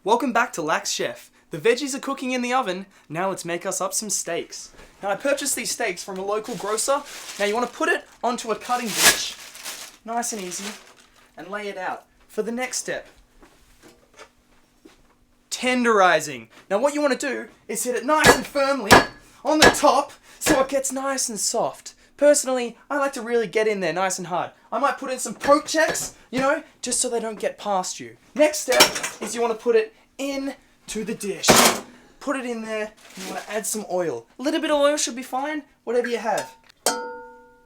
Welcome back to Lax Chef. The veggies are cooking in the oven. Now let's make us up some steaks. Now I purchased these steaks from a local grocer. Now you want to put it onto a cutting dish, nice and easy, and lay it out. For the next step, tenderizing. Now what you want to do is hit it nice and firmly on the top so it gets nice and soft. Personally, I like to really get in there nice and hard. I might put in some poke checks, just so they don't get past you. Next step is you want to put it into the dish. Put it in there, you want to add some oil. A little bit of oil should be fine, whatever you have.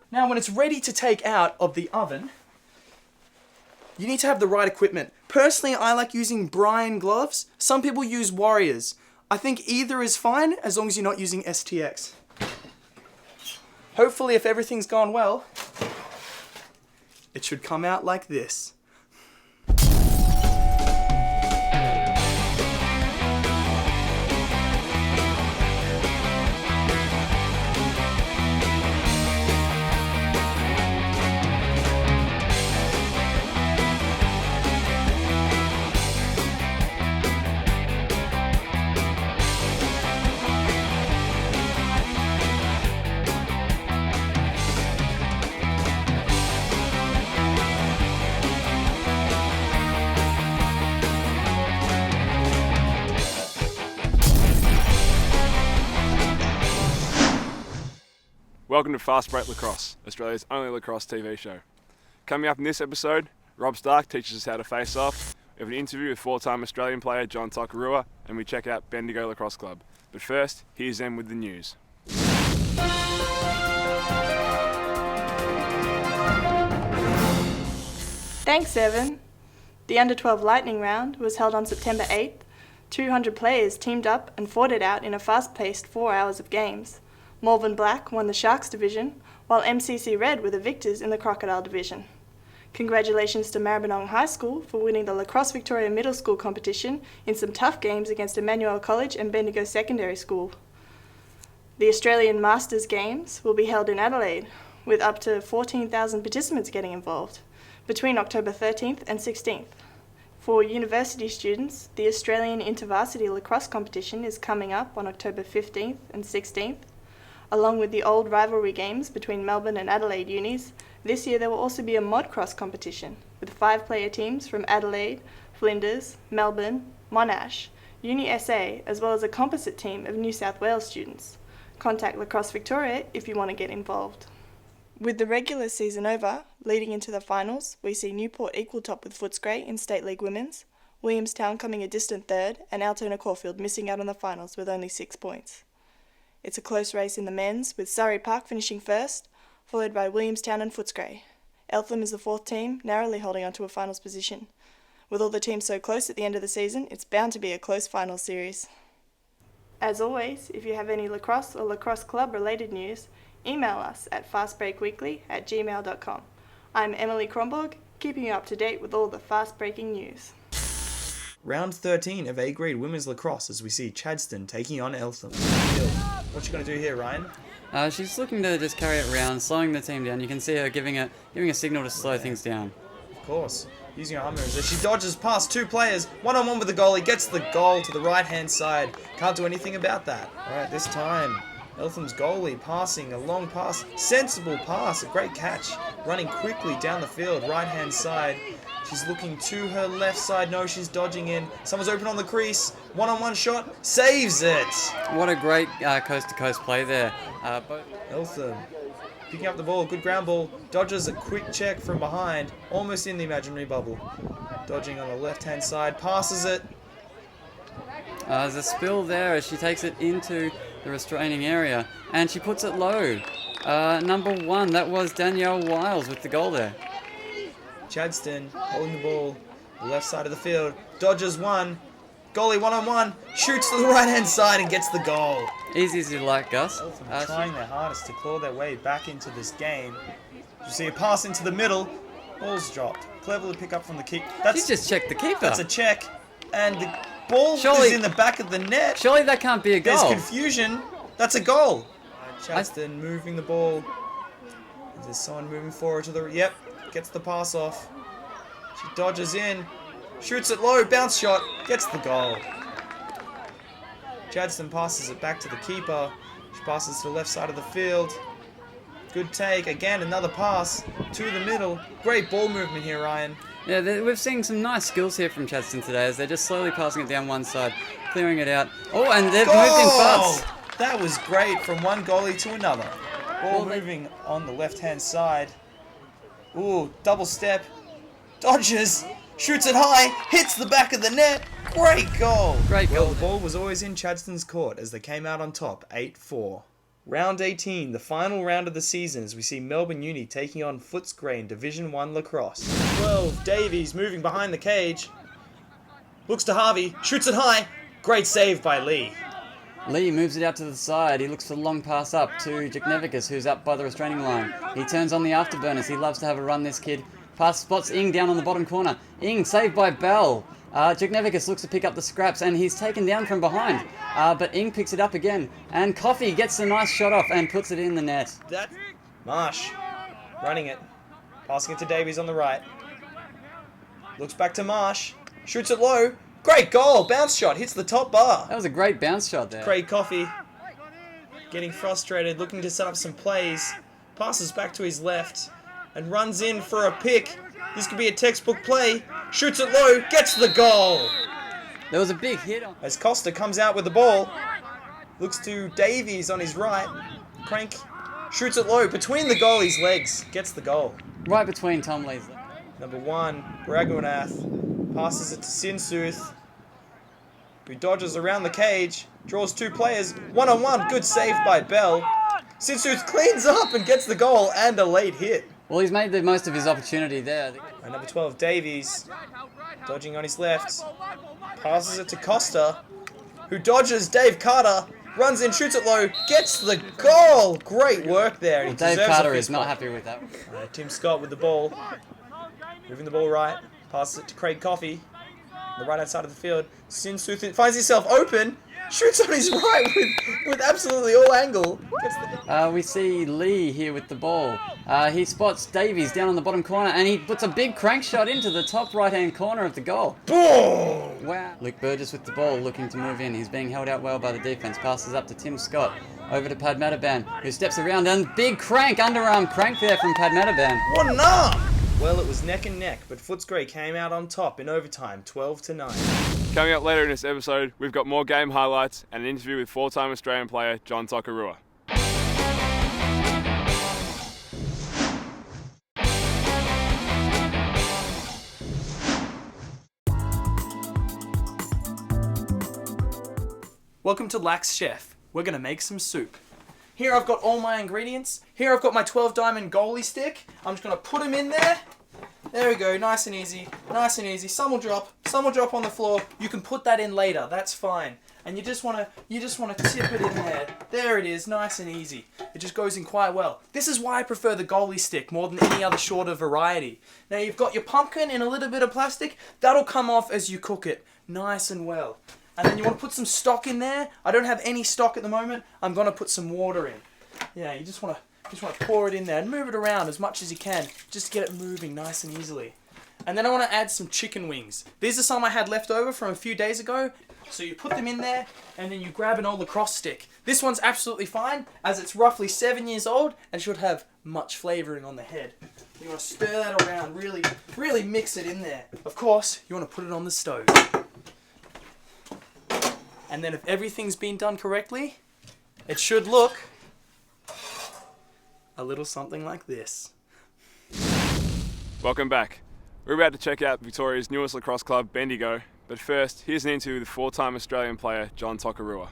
Now when it's ready to take out of the oven, you need to have the right equipment. Personally, I like using brine gloves. Some people use Warriors. I think either is fine as long as you're not using STX. Hopefully, if everything's gone well, it should come out like this. Welcome to Fast Break Lacrosse, Australia's only lacrosse TV show. Coming up in this episode, Rob Stark teaches us how to face off. We have an interview with four-time Australian player John Tokarua, and we check out Bendigo Lacrosse Club. But first, here's them with the news. Thanks, Evan. The Under-12 Lightning Round was held on September 8th. 200 players teamed up and fought it out in a fast-paced 4 hours of games. Malvern Black won the Sharks division, while MCC Red were the victors in the Crocodile division. Congratulations to Maribyrnong High School for winning the Lacrosse Victoria Middle School competition in some tough games against Emmanuel College and Bendigo Secondary School. The Australian Masters Games will be held in Adelaide, with up to 14,000 participants getting involved, between October 13th and 16th. For university students, the Australian InterVarsity Lacrosse competition is coming up on October 15th and 16th. Along with the old rivalry games between Melbourne and Adelaide unis, this year there will also be a Modcross competition with 5-player teams from Adelaide, Flinders, Melbourne, Monash, Uni SA, as well as a composite team of New South Wales students. Contact Lacrosse Victoria if you want to get involved. With the regular season over, leading into the finals, we see Newport equal top with Footscray in State League Women's, Williamstown coming a distant third, and Altona Corfield missing out on the finals with only 6 points. It's a close race in the men's, with Surrey Park finishing first, followed by Williamstown and Footscray. Eltham is the fourth team, narrowly holding onto a finals position. With all the teams so close at the end of the season, it's bound to be a close final series. As always, if you have any lacrosse or lacrosse club related news, email us at fastbreakweekly@gmail.com. I'm Emily Kronborg, keeping you up to date with all the fast-breaking news. Round 13 of A-grade women's lacrosse as we see Chadston taking on Eltham. What you going to do here, Ryan? She's looking to just carry it around, slowing the team down. You can see her giving a signal to slow things down. Of course. Using her arm moves as she dodges past two players. One-on-one with the goalie. Gets the goal to the right-hand side. Can't do anything about that. Alright, this time, Eltham's goalie passing a long pass. Sensible pass. A great catch. Running quickly down the field. Right-hand side. She's looking to her left side. No, she's dodging in. Someone's open on the crease. One-on-one shot. Saves it. What a great coast-to-coast play there. Eltham picking up the ball. Good ground ball. Dodges a quick check from behind. Almost in the imaginary bubble. Dodging on the left-hand side. Passes it. There's a spill there as she takes it into the restraining area. And she puts it low. Number 1, that was Danielle Wiles with the goal there. Chadston holding the ball, the left side of the field, dodges one, goalie one-on-one, shoots to the right-hand side and gets the goal. Easy as you like, Gus. Eltham trying their hardest to claw their way back into this game. You see a pass into the middle, ball's dropped. Cleverly pick up from the kick. She just checked the keeper. That's a check, and the ball is in the back of the net. Surely that can't be a goal. There's confusion. That's a goal. Chadston moving the ball. There's someone moving forward to the... Yep. Gets the pass off. She dodges in. Shoots it low, bounce shot, gets the goal. Chadston passes it back to the keeper. She passes to the left side of the field. Good take, again another pass to the middle. Great ball movement here, Ryan. Yeah, we've seen some nice skills here from Chadston today as they're just slowly passing it down one side, clearing it out. Oh, and they've moved in fast. That was great from one goalie to another. Ball moving on the left-hand side. Ooh, double step. Dodges. Shoots it high. Hits the back of the net. Great goal. Great goal. Well, the ball was always in Chadston's court as they came out on top, 8-4. Round 18, the final round of the season, as we see Melbourne Uni taking on Footscray in Division 1 lacrosse. 12, Davies moving behind the cage. Looks to Harvey. Shoots it high. Great save by Lee. Lee moves it out to the side. He looks for the long pass up to Juknevicus, who's up by the restraining line. He turns on the afterburners. He loves to have a run, this kid. Pass spots Ing down on the bottom corner. Ing saved by Bell. Juknevicus looks to pick up the scraps, and he's taken down from behind. But Ing picks it up again. And Coffey gets a nice shot off and puts it in the net. Marsh running it. Passing it to Davies on the right. Looks back to Marsh. Shoots it low. Great goal. Bounce shot. Hits the top bar. That was a great bounce shot there. Craig Coffey getting frustrated, looking to set up some plays. Passes back to his left and runs in for a pick. This could be a textbook play. Shoots it low. Gets the goal. There was a big hit on. As Costa comes out with the ball. Looks to Davies on his right. Crank. Shoots it low between the goalie's legs. Gets the goal. Right between Tom Lee's. Number 1, Ragunath. Passes it to Sinsuth, who dodges around the cage, draws 2 players, 1-on-1, good save by Bell. Sinsuth cleans up and gets the goal and a late hit. Well, he's made the most of his opportunity there. And number 12, Davies, dodging on his left, passes it to Costa, who dodges Dave Carter, runs in, shoots it low, gets the goal. Great work there. Well, Dave Carter is not happy with that. Tim Scott with the ball, moving the ball right. Passes it to Craig Coffey, on the right-hand side of the field. Sinsuth finds himself open, shoots on his right with absolutely all angle. We see Lee here with the ball. He spots Davies down on the bottom corner, and he puts a big crank shot into the top right-hand corner of the goal. Boom! Wow. Luke Burgess with the ball, looking to move in. He's being held out well by the defense. Passes up to Tim Scott. Over to Padmataban, who steps around, and big crank, underarm crank there from Padmataban. What an arm! Well, it was neck and neck, but Footscray came out on top in overtime, 12-9. Coming up later in this episode, we've got more game highlights and an interview with 4-time Australian player John Tokarua. Welcome to Lax Chef. We're going to make some soup. Here I've got all my ingredients. Here I've got my 12 diamond goalie stick. I'm just going to put them in there. There we go, nice and easy, nice and easy. Some will drop on the floor. You can put that in later, that's fine. And you just want to tip it in there. There it is, nice and easy. It just goes in quite well. This is why I prefer the goalie stick more than any other shorter variety. Now you've got your pumpkin in a little bit of plastic. That'll come off as you cook it, nice and well. And then you want to put some stock in there. I don't have any stock at the moment. I'm going to put some water in. Yeah, you just want to pour it in there and move it around as much as you can, just to get it moving nice and easily. And then I want to add some chicken wings. These are some I had left over from a few days ago. So you put them in there, and then you grab an old lacrosse stick. This one's absolutely fine, as it's roughly 7 years old and should have much flavouring on the head. You want to stir that around, really mix it in there. Of course, you want to put it on the stove. And then if everything's been done correctly, it should look a little something like this. Welcome back. We're about to check out Victoria's newest lacrosse club, Bendigo, but first, here's an interview with 4-time Australian player John Tokarua.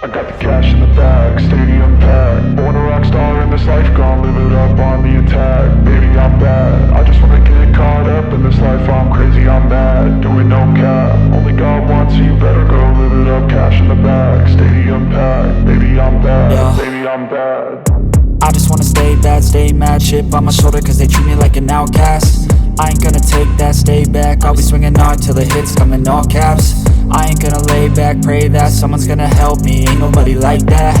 I got the cash in the bag, stadium packed. Born a rock star in this life, gon' live it up on the attack. Baby, I'm bad, I just wanna get caught up in this life. I'm crazy, I'm mad, doing no cap. Only God wants you, better go live it up. Cash in the bag, stadium packed. Baby, I'm bad, baby, I'm bad. I just wanna stay bad, stay mad. Chip on my shoulder cause they treat me like an outcast. I ain't gonna take that, stay back. I'll be swinging hard till the hits come in all caps. I ain't gonna lay back, pray that someone's gonna help me. Ain't nobody like that.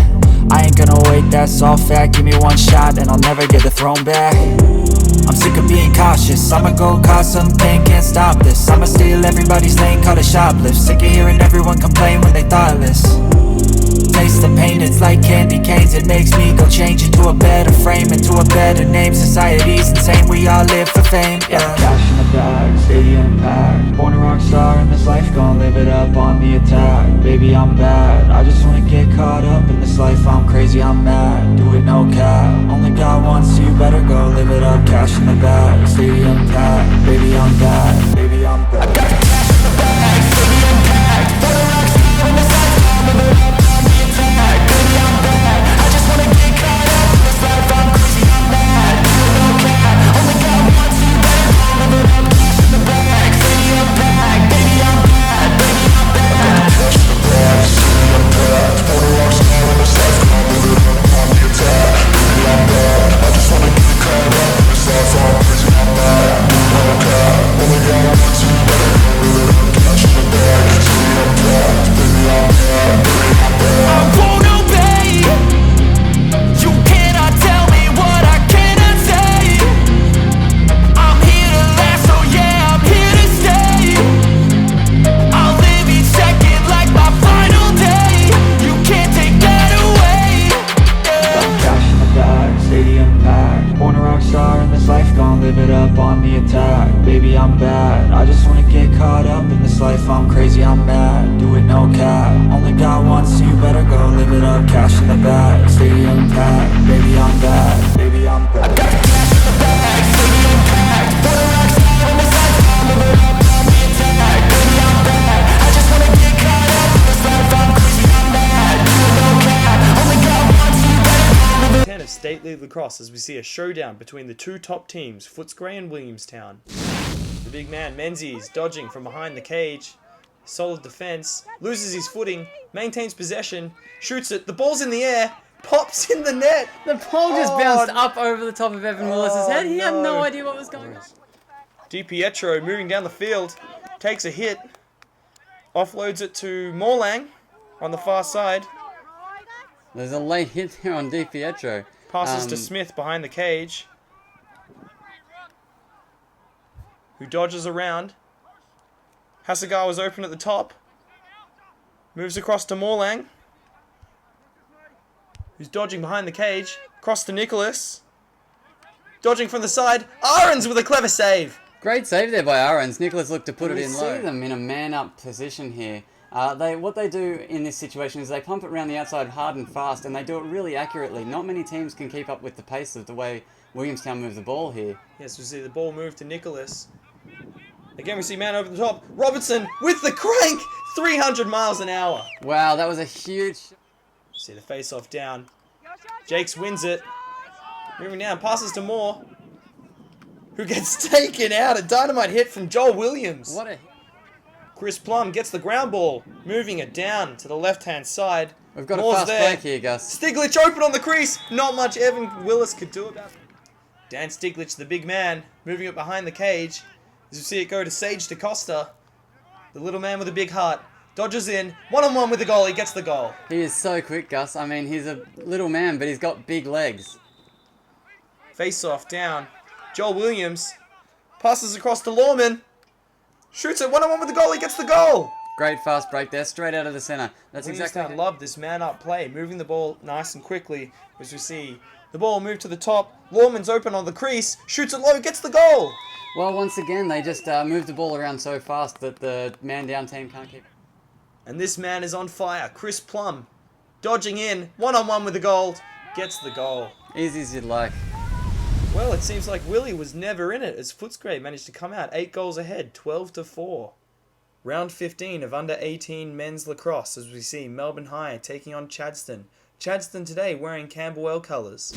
I ain't gonna wait, that's all fact. Give me one shot and I'll never get the throne back. I'm sick of being cautious, I'ma go cause some pain, can't stop this. I'ma steal everybody's lane, call it shoplift. Sick of hearing everyone complain when they thoughtless. Taste the pain, it's like candy canes. It makes me go change into a better frame, into a better name. Society's insane, we all live for fame, yeah. Cash in the bag, stadium packed. Born a rock star in this life, gon' live it up on the attack. Baby, I'm bad, I just wanna get caught up in this life. I'm crazy, I'm mad, do it no cap. Only God wants you, better go live it up. Cash in the bag, stadium packed. Baby, I'm bad, baby, I'm bad. I got cash in the bag, stadium packed. Born a rock star in this life, gon' live it up on the attack. Baby, I'm bad, I just wanna get caught up in this life. I'm crazy, I'm mad, do it no cap. Only God wants you, better go live it up. Cash in the bag, stadium packed. Baby, I'm bad, baby, I'm bad. Cash in the bag, stadium packed. Born a rock star in this life, gon' live it up on the attack. Baby, I'm bad, I just wanna get caught up in this life. I'm crazy, I'm mad, do it no cap. Only God wants you, better go live it up. Cash in the bag, stadium packed. Baby, I'm bad, baby, I'm bad. I won't obey. You cannot tell me what I cannot say. I'm here to last, so yeah, I'm here to stay. I'll live each second like my final day. You can't take that away, yeah. Cash in the bag, stadium packed. Born a rock star in this life, gon' live it up on the attack. Baby, I'm bad, I just wanna get caught up in this life. I'm crazy, I'm mad, do it no cap. Only God wants you, better go live it up. Cash in the bag, stadium packed. Baby, I'm bad, baby, I'm bad. I got cash in the bag, stadium packed. Born a rock star in this life, gon' live it up on the attack. Baby, I'm bad, I just wanna get caught up in this life. I'm crazy, I'm mad, do it no cap. Only God wants you, better go live it up. 10 of State League Lacrosse as we see a showdown between the two top teams, Footscray and Williamstown. The big man, Menzies, dodging from behind the cage. Solid defense, loses his footing, maintains possession, shoots it, the ball's in the air, pops in the net. The ball just bounced up over the top of Evan Willis's head. He had no idea what was going on. DiPietro moving down the field, takes a hit, offloads it to Morlang on the far side. There's a late hit there on DiPietro. Passes to Smith behind the cage, who dodges around. Hasegawa's open at the top. Moves across to Morlang, who's dodging behind the cage. Across to Nicholas. Dodging from the side. Ahrens with a clever save. Great save there by Ahrens. Nicholas looked to put it in low. We see them in a man-up position here. What they do in this situation is they pump it around the outside hard and fast, and they do it really accurately. Not many teams can keep up with the pace of the way Williamstown moves the ball here. Yes, we see the ball move to Nicholas. Again, we see man over the top. Robertson with the crank. 300 miles an hour. Wow, that was a huge... See the face-off down. Jakes wins it. Moving down, passes to Moore, who gets taken out. A dynamite hit from Joel Williams. What a... Chris Plum gets the ground ball, moving it down to the left-hand side. We've got Moore's a fast there. break here, Gus. Stiglitz open on the crease. Not much Evan Willis could do about it. Dan Stiglitz, the big man, moving it behind the cage. As you see it go to Sage DaCosta, the little man with a big heart. Dodges in, one-on-one with the goal. He gets the goal. He is so quick, Gus. I mean, he's a little man, but he's got big legs. Face-off down. Joel Williams passes across to Lawman. Shoots it, one-on-one with the goal. He gets the goal. Great fast break there, straight out of the centre. That's exactly... I love this man-up play, moving the ball nice and quickly. As we see the ball move to the top. Lawman's open on the crease. Shoots it low, gets the goal. Well, once again, they just move the ball around so fast that the man-down team can't keep it. And this man is on fire. Chris Plum dodging in, one-on-one with the goal, gets the goal. Easy as you'd like. Well, it seems like Willie was never in it as Footscray managed to come out 8 goals ahead, 12-4. Round 15 of under 18 men's lacrosse as we see Melbourne High taking on Chadston. Chadston today wearing Camberwell colours.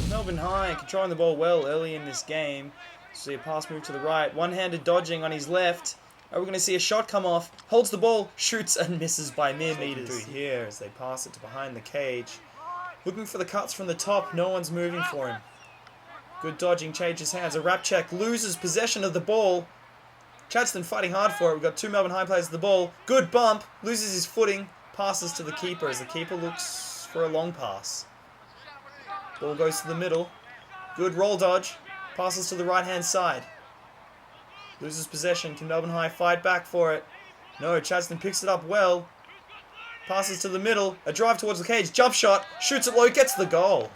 Melbourne High controlling the ball well early in this game. See a pass move to the right, one-handed dodging on his left. We're going to see a shot come off, holds the ball, shoots and misses by mere meters. Here as they pass it to behind the cage. Looking for the cuts from the top, no one's moving for him. Good dodging, changes hands. A wrap check, loses possession of the ball. Chadston fighting hard for it. We've got 2 Melbourne High players at the ball. Good bump, loses his footing, passes to the keeper as the keeper looks for a long pass. Ball goes to the middle. Good roll dodge, passes to the right-hand side. Loses possession, can Melbourne High fight back for it? No, Chadston picks it up well. Passes to the middle, a drive towards the cage, jump shot, shoots it low, gets the goal.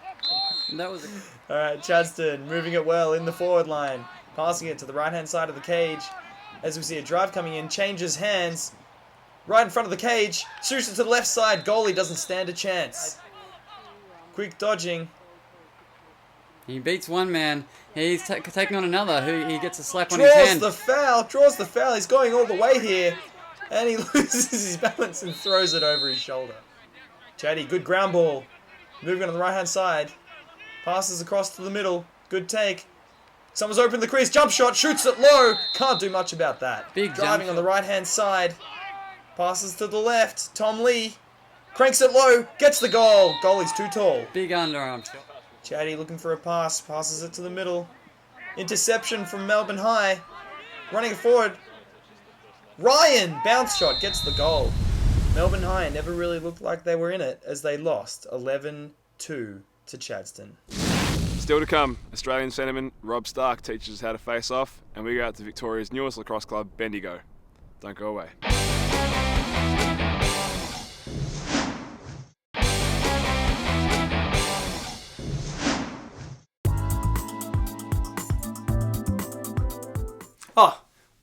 That was Alright, Chadston moving it well in the forward line. Passing it to the right-hand side of the cage. As we see a drive coming in, changes hands. Right in front of the cage, shoots it to the left side. Goalie doesn't stand a chance. Quick dodging. He beats one man. He's taking on another who he gets a slap on his hand. Draws the foul. He's going all the way here. And he loses his balance and throws it over his shoulder. Chatty, good ground ball. Moving on the right-hand side. Passes across to the middle. Good take. Someone's opened the crease. Jump shot. Shoots it low. Can't do much about that. Big driving jump on the right-hand side. Passes to the left. Tom Lee. Cranks it low. Gets the goal. Goalie's too tall. Big underarm. Chatty looking for a pass. Passes it to the middle. Interception from Melbourne High. Running it forward. Ryan. Bounce shot. Gets the goal. Melbourne High never really looked like they were in it as they lost 11-2 to Chadston. Still to come, Australian centreman Rob Stark teaches us how to face off, and we go out to Victoria's newest lacrosse club, Bendigo. Don't go away.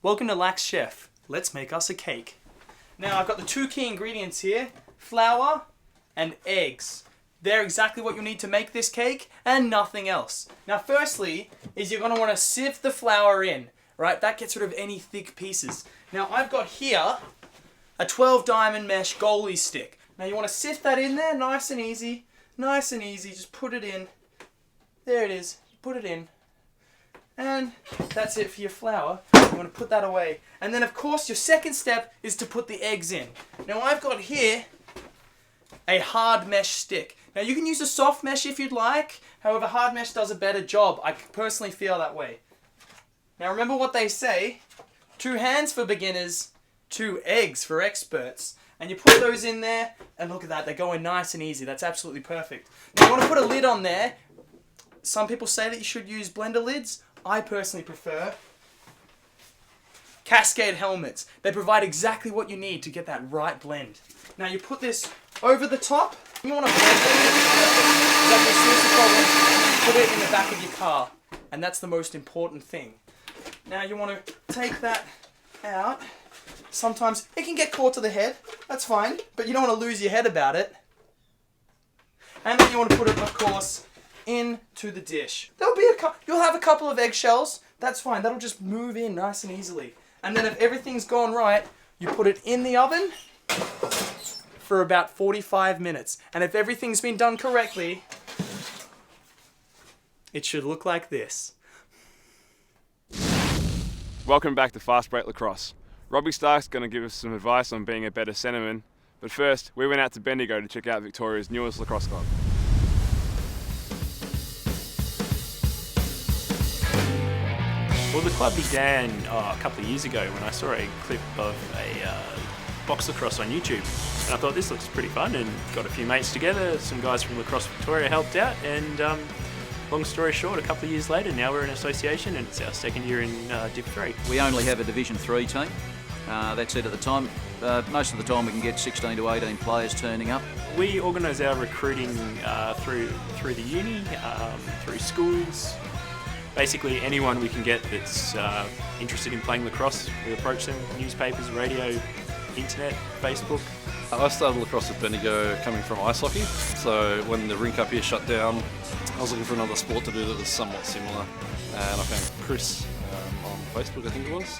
Welcome to Lax Chef. Let's make us a cake. Now I've got the 2 key ingredients here, flour and eggs. They're exactly what you need to make this cake and nothing else. Now firstly is you're going to want to sieve the flour in, right? That gets rid of any thick pieces. Now I've got here a 12 diamond mesh goalie stick. Now you want to sift that in there, nice and easy, just put it in. There it is, put it in. And that's it for your flour. You want to put that away. And then of course your second step is to put the eggs in. Now I've got here a hard mesh stick. Now you can use a soft mesh if you'd like. However, hard mesh does a better job. I personally feel that way. Now remember what they say. 2 hands for beginners, 2 eggs for experts. And you put those in there and look at that. They're going nice and easy. That's absolutely perfect. Now you want to put a lid on there. Some people say that you should use blender lids. I personally prefer Cascade helmets. They provide exactly what you need to get that right blend. Now you put this over the top. You want to blend it. Exactly, here's the problem. Put it in the back of your car. And that's the most important thing. Now you want to take that out. Sometimes it can get caught to the head. That's fine. But you don't want to lose your head about it. And then you want to put it, of course, into the dish. You'll have a couple of eggshells. That's fine. That'll just move in nice and easily. And then if everything's gone right, you put it in the oven for about 45 minutes. And if everything's been done correctly, it should look like this. Welcome back to Fast Break Lacrosse. Robbie Stark's going to give us some advice on being a better centreman. But first, we went out to Bendigo to check out Victoria's newest lacrosse club. Well, the club began a couple of years ago when I saw a clip of a box lacrosse on YouTube. And I thought this looks pretty fun and got a few mates together. Some guys from Lacrosse Victoria helped out and long story short, a couple of years later, now we're in association and it's our second year in Div 3. We only have a Division 3 team. That's it at the time. Most of the time we can get 16 to 18 players turning up. We organise our recruiting through the uni, through schools. Basically anyone we can get that's interested in playing lacrosse, we approach them, newspapers, radio, internet, Facebook. I started lacrosse with Bendigo coming from ice hockey, so when the rink up here shut down, I was looking for another sport to do that was somewhat similar, and I found Chris on Facebook, I think it was.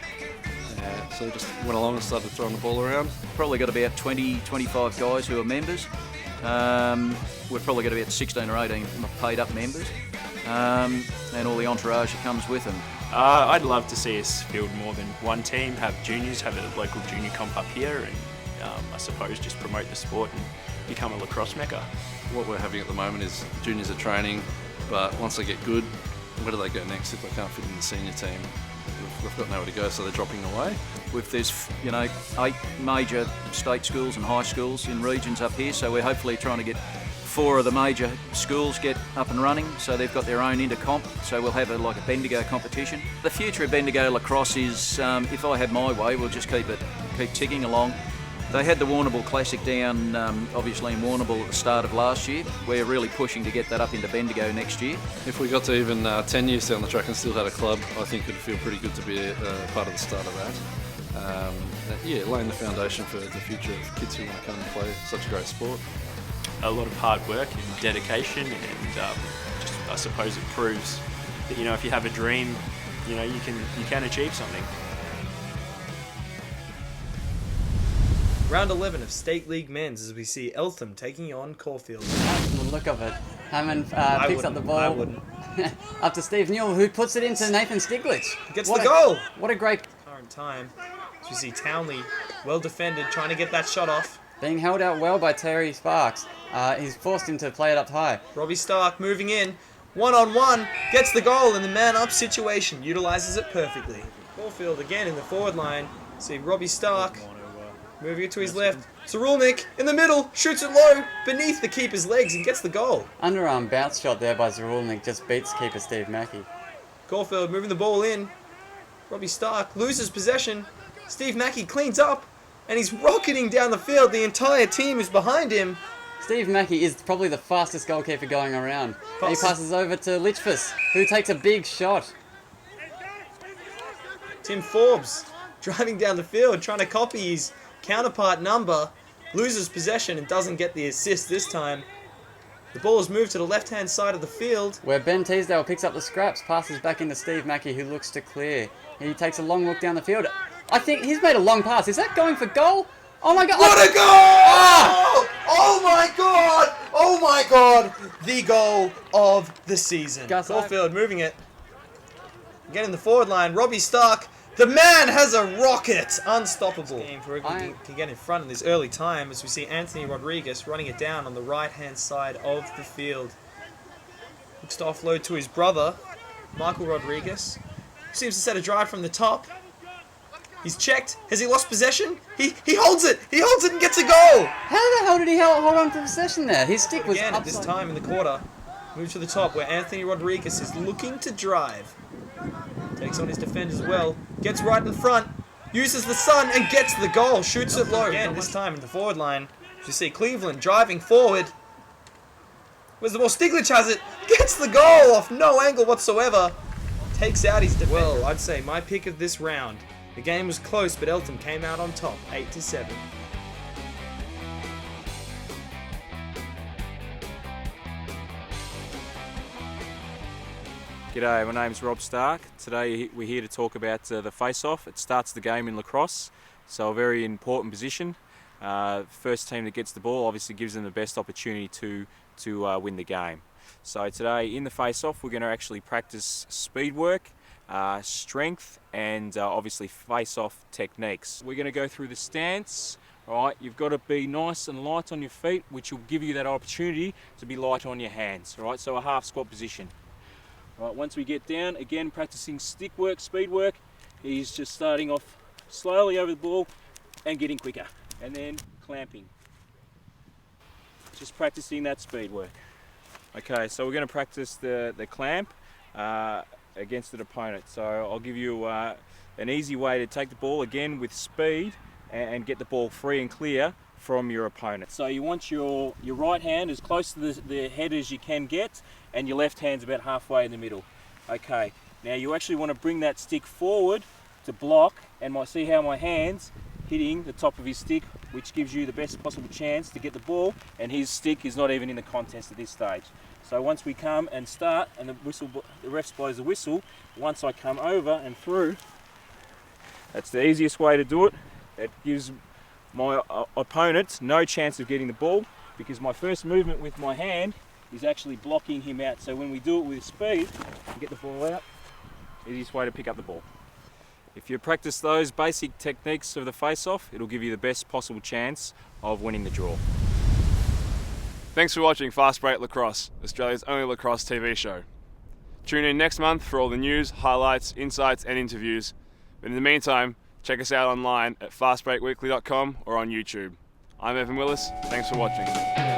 So just went along and started throwing the ball around. Probably got about 20-25 guys who are members. We've probably got about 16 or 18 paid up members. And all the entourage that comes with them. I'd love to see us field more than one team, have juniors, have a local junior comp up here and I suppose just promote the sport and become a lacrosse mecca. What we're having at the moment is juniors are training, but once they get good, where do they go next if they can't fit in the senior team? We've got nowhere to go, so they're dropping away. There's 8 major state schools and high schools in regions up here, so we're hopefully trying to get 4 of the major schools get up and running, so they've got their own intercomp, so we'll have a Bendigo competition. The future of Bendigo Lacrosse is, if I had my way, we'll just keep ticking along. They had the Warrnambool Classic down, obviously in Warrnambool at the start of last year. We're really pushing to get that up into Bendigo next year. If we got to even 10 years down the track and still had a club, I think it'd feel pretty good to be part of the start of that. Laying the foundation for the future of kids who want to come and play such a great sport. A lot of hard work and dedication, and I suppose it proves that if you have a dream, you can achieve something. Round 11 of State League Men's as we see Eltham taking on Corfield. The look of it. Hammond picks up the ball. I wouldn't. Up to Steve Newell, who puts it into Nathan Stiglitz. Gets the goal! What a great... Current time. As we see Townley, well defended, trying to get that shot off. Being held out well by Terry Sparks. He's forced him to play it up high. Robbie Stark moving in. 1-on-1, gets the goal in the man-up situation. Utilises it perfectly. Corfield again in the forward line. See Robbie Stark moving it to his left. Zarulnik in the middle, shoots it low, beneath the keeper's legs and gets the goal. Underarm bounce shot there by Zarulnik just beats keeper Steve Mackey. Corfield moving the ball in. Robbie Stark loses possession. Steve Mackey cleans up and he's rocketing down the field. The entire team is behind him. Steve Mackey is probably the fastest goalkeeper going around. And he passes over to Litchfus, who takes a big shot. Tim Forbes driving down the field, trying to copy his counterpart number, loses possession and doesn't get the assist this time. The ball is moved to the left-hand side of the field. Where Ben Teasdale picks up the scraps, passes back into Steve Mackey, who looks to clear. He takes a long look down the field. I think he's made a long pass. Is that going for goal? Oh my God! What a goal! Ah! Oh my God! Oh my God! The goal of the season. Corfield moving it. Again in the forward line, Robbie Stark. The man has a rocket! Unstoppable. Game for Wriggley can get in front in this early time as we see Anthony Rodriguez running it down on the right-hand side of the field. Looks to offload to his brother, Michael Rodriguez. Seems to set a drive from the top. He's checked. Has he lost possession? He holds it! He holds it and gets a goal! How the hell did he hold on to possession there? His stick was again, at this time in the quarter. Move to the top where Anthony Rodriguez is looking to drive. Takes on his defender as well. Gets right in front. Uses the sun and gets the goal. Shoots it low. Again, this time in the forward line. You see Cleveland driving forward. Where's the ball? Stiglitz has it. Gets the goal off no angle whatsoever. Takes out his defender. Well, I'd say my pick of this round. The game was close, but Eltham came out on top, 8-7. G'day, my name's Rob Stark. Today we're here to talk about the Faceoff. It starts the game in lacrosse, so a very important position. First team that gets the ball obviously gives them the best opportunity to win the game. So today in the Faceoff we're going to actually practice speed work, strength and obviously face-off techniques. We're going to go through the stance. Alright, you've got to be nice and light on your feet, which will give you that opportunity to be light on your hands. Alright, so a half squat position. Right, once we get down, again practicing stick work, speed work, he's just starting off slowly over the ball and getting quicker, and then clamping. Just practicing that speed work. Okay, so we're going to practice the clamp against an opponent. So I'll give you an easy way to take the ball again with speed and get the ball free and clear from your opponent. So you want your right hand as close to the head as you can get, and your left hand's about halfway in the middle. Okay, now you actually want to bring that stick forward to block, and see how my hand's hitting the top of his stick, which gives you the best possible chance to get the ball, and his stick is not even in the contest at this stage. So once we come and start, and the ref blows the whistle, once I come over and through, that's the easiest way to do it. It gives my opponent no chance of getting the ball, because my first movement with my hand is actually blocking him out. So when we do it with speed and get the ball out, easiest way to pick up the ball. If you practice those basic techniques of the face-off, it'll give you the best possible chance of winning the draw. Thanks for watching Fast Break Lacrosse, Australia's only lacrosse TV show. Tune in next month for all the news, highlights, insights and interviews. But in the meantime, check us out online at fastbreakweekly.com or on YouTube. I'm Evan Willis. Thanks for watching.